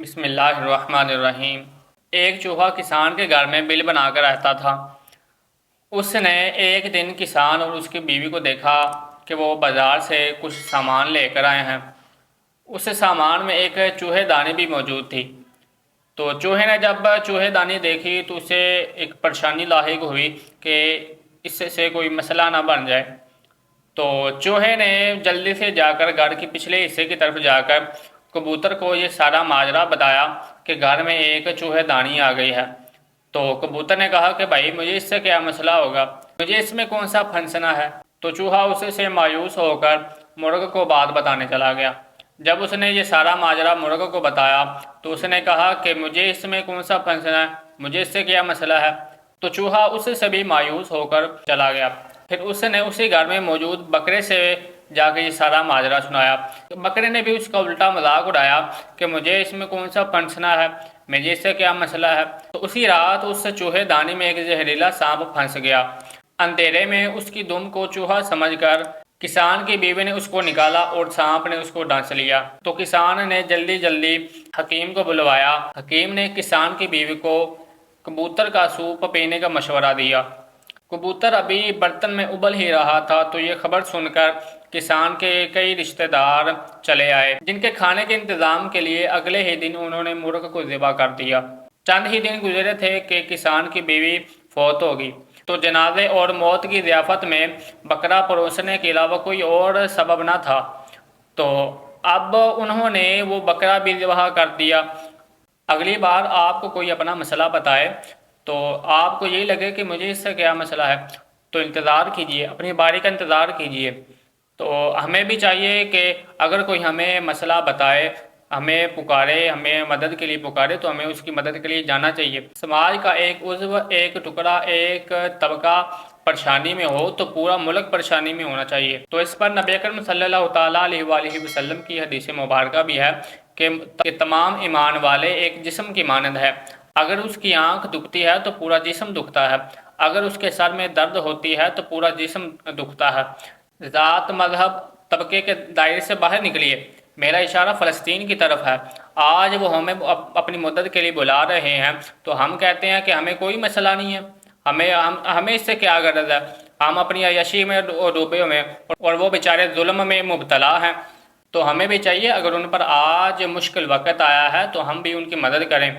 بسم اللہ الرحمن الرحیم۔ ایک چوہا کسان کے گھر میں بل بنا کر رہتا تھا۔ اس نے ایک دن کسان اور اس کی بیوی کو دیکھا کہ وہ بازار سے کچھ سامان لے کر آئے ہیں۔ اس سامان میں ایک چوہے دانی بھی موجود تھی۔ تو چوہے نے جب چوہے دانی دیکھی تو اسے ایک پریشانی لاحق ہوئی کہ اس سے کوئی مسئلہ نہ بن جائے۔ تو چوہے نے جلدی سے جا کر گھر کے پچھلے حصے کی طرف جا کر کبوتر کو یہ سارا ماجرا بتایا کہ گھر میں ایک چوہے دانی آ گئی ہے۔ تو کبوتر نے کہا کہ بھائی مجھے اس سے کیا مسئلہ ہوگا، مجھے اس میں کون سا پھنسنا ہے۔ تو چوہا اسے سے مایوس ہو کر مرغ کو بات بتانے چلا گیا۔ جب اس نے یہ سارا ماجرا مرغ کو بتایا تو اس نے کہا کہ مجھے اس میں کون سا پھنسنا ہے، مجھے اس سے کیا مسئلہ ہے۔ تو چوہا اس سے بھی مایوس ہو کر چلا گیا۔ پھر اس نے اسی گھر میں موجود بکرے سے جا کے یہ سارا ماجرا سنایا۔ بکرے نے بھی اس کا الٹا مذاق اڑایا کہ مجھے اس میں کون سا پھنسنا ہے، مجھے اس سے کیا مسئلہ ہے۔ تو اسی رات اس چوہے دانی میں ایک زہریلا سانپ پھنس گیا۔ اندھیرے میں اس کی دم کو چوہا سمجھ کر کسان کی بیوی نے اس کو نکالا اور سانپ نے اس کو ڈس لیا۔ تو کسان نے جلدی حکیم کو بلوایا۔ حکیم نے کسان کی بیوی کو کبوتر کا سوپ پینے کا مشورہ دیا۔ کبوتر ابھی برتن میں ابل ہی رہا تھا تو یہ خبر سن کر کسان کے کئی رشتہ دار چلے آئے، جن کے کھانے کے انتظام کے لیے اگلے ہی دن انہوں نے مرغ کو ذبح کر دیا۔ چند ہی دن گزرے تھے کہ کسان کی بیوی فوت ہو گئی۔ تو جنازے اور موت کی ضیافت میں بکرا پروسنے کے علاوہ کوئی اور سبب نہ تھا، تو اب انہوں نے وہ بکرا بھی ذبح کر دیا۔ اگلی بار آپ کو کوئی اپنا مسئلہ بتائے تو آپ کو یہی لگے کہ مجھے اس سے کیا مسئلہ ہے، تو انتظار کیجئے، اپنی باری کا انتظار کیجئے۔ تو ہمیں بھی چاہیے کہ اگر کوئی ہمیں مسئلہ بتائے، ہمیں پکارے، ہمیں مدد کے لیے پکارے تو ہمیں اس کی مدد کے لیے جانا چاہیے۔ سماج کا ایک عضو، ایک ٹکڑا، ایک طبقہ پریشانی میں ہو تو پورا ملک پریشانی میں ہونا چاہیے۔ تو اس پر نبی اکرم صلی اللہ تعالیٰ علیہ وآلہ وسلم کی حدیث مبارکہ بھی ہے کہ تمام ایمان والے ایک جسم کی مانند ہے۔ اگر اس کی آنکھ دکھتی ہے تو پورا جسم دکھتا ہے، اگر اس کے سر میں درد ہوتی ہے تو پورا جسم دکھتا ہے۔ ذات، مذہب، طبقے کے دائرے سے باہر نکلیے، میرا اشارہ فلسطین کی طرف ہے۔ آج وہ ہمیں اپنی مدد کے لیے بلا رہے ہیں تو ہم کہتے ہیں کہ ہمیں کوئی مسئلہ نہیں ہے، ہمیں اس سے کیا غرض ہے، ہم اپنی عیاشی میں ڈوبے ہوئے اور وہ بیچارے ظلم میں مبتلا ہیں۔ تو ہمیں بھی چاہیے اگر ان پر آج مشکل وقت آیا ہے تو ہم بھی ان کی مدد کریں۔